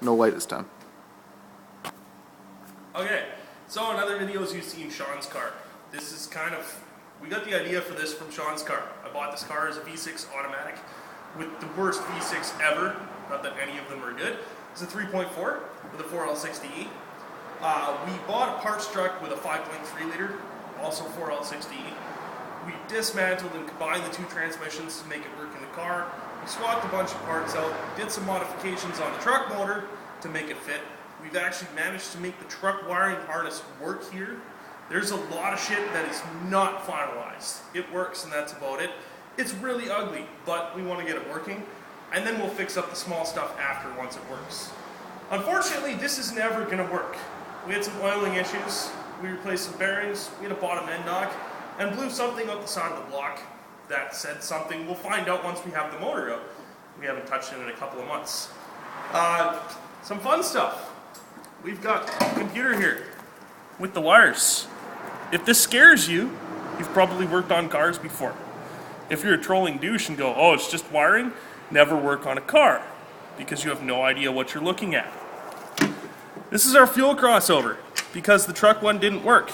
no light this time. Okay, so in other videos you've seen Sean's car. This is kind of, we got the idea for this from Sean's car. I bought this car as a V6 automatic with the worst V6 ever. Not that any of them are good. It's a 3.4 with a 4L60E. We bought a parts truck with a 5.3 liter, also 4L60E. We dismantled and combined the two transmissions to make it work in the car. We swapped a bunch of parts out, did some modifications on the truck motor to make it fit. We've actually managed to make the truck wiring harness work here. There's a lot of shit that is not finalized. It works and that's about it. It's really ugly, but we want to get it working. And then we'll fix up the small stuff after once it works. Unfortunately, this is never going to work. We had some oiling issues. We replaced some bearings. We had a bottom end knock and blew something out the side of the block that said something. We'll find out once we have the motor out. We haven't touched it in a couple of months. Some fun stuff. We've got a computer here with the wires. If this scares you, you've probably worked on cars before. If you're a trolling douche and go, oh, it's just wiring, never work on a car because you have no idea what you're looking at. This is our fuel crossover because the truck one didn't work.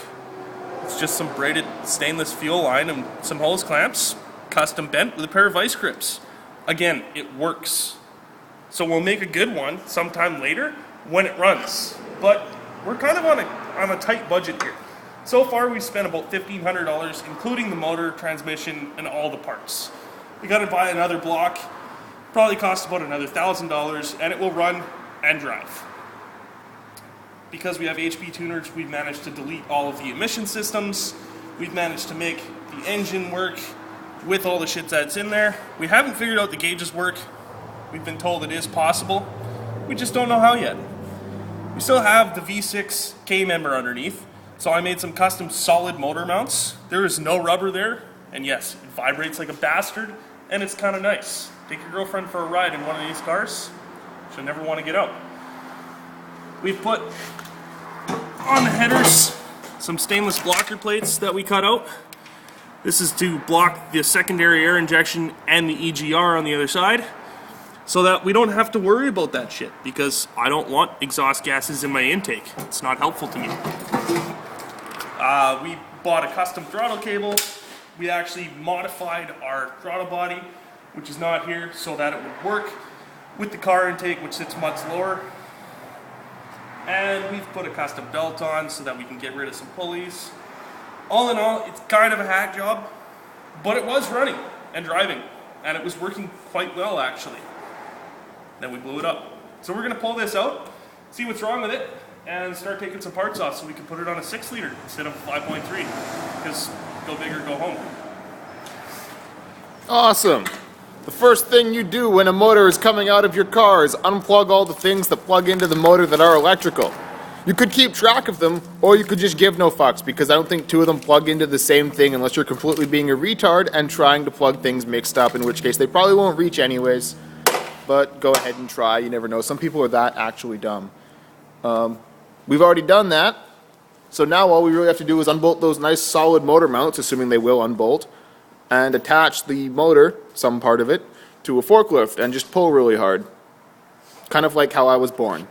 It's just some braided stainless fuel line and some hose clamps, custom bent with a pair of vice grips. Again, it works. So we'll make a good one sometime later when it runs. But we're kind of on a tight budget here. So far we've spent about $1,500 including the motor, transmission, and all the parts. We got to buy another block, probably cost about another $1,000, and it will run and drive. Because we have HP tuners, we've managed to delete all of the emission systems. We've managed to make the engine work with all the shit that's in there. We haven't figured out the gauges work. We've been told it is possible. We just don't know how yet. We still have the V6 K-member underneath, so I made some custom solid motor mounts. There is no rubber there, and yes, it vibrates like a bastard, and it's kind of nice. Take your girlfriend for a ride in one of these cars, she'll never want to get out. We've put on the headers some stainless blocker plates that we cut out. This is to block the secondary air injection and the EGR on the other side so that we don't have to worry about that shit because I don't want exhaust gases in my intake. It's not helpful to me. We bought a custom throttle cable. We actually modified our throttle body, which is not here, so that it would work with the car intake, which sits much lower. And we've put a custom belt on so that we can get rid of some pulleys. All in all, it's kind of a hack job, but it was running and driving, and it was working quite well actually. Then we blew it up. So we're gonna pull this out, see what's wrong with it, and start taking some parts off so we can put it on a 6 liter instead of a 5.3, because go big or go home. Awesome. The first thing you do when a motor is coming out of your car is unplug all the things that plug into the motor that are electrical. You could keep track of them, or you could just give no fucks, because I don't think two of them plug into the same thing unless you're completely being a retard and trying to plug things mixed up, in which case they probably won't reach anyways. But go ahead and try, you never know. Some people are that actually dumb. We've already done that, so now all we really have to do is unbolt those nice solid motor mounts, assuming they will unbolt, and attach the motor, some part of it, to a forklift and just pull really hard. Kind of like how I was born.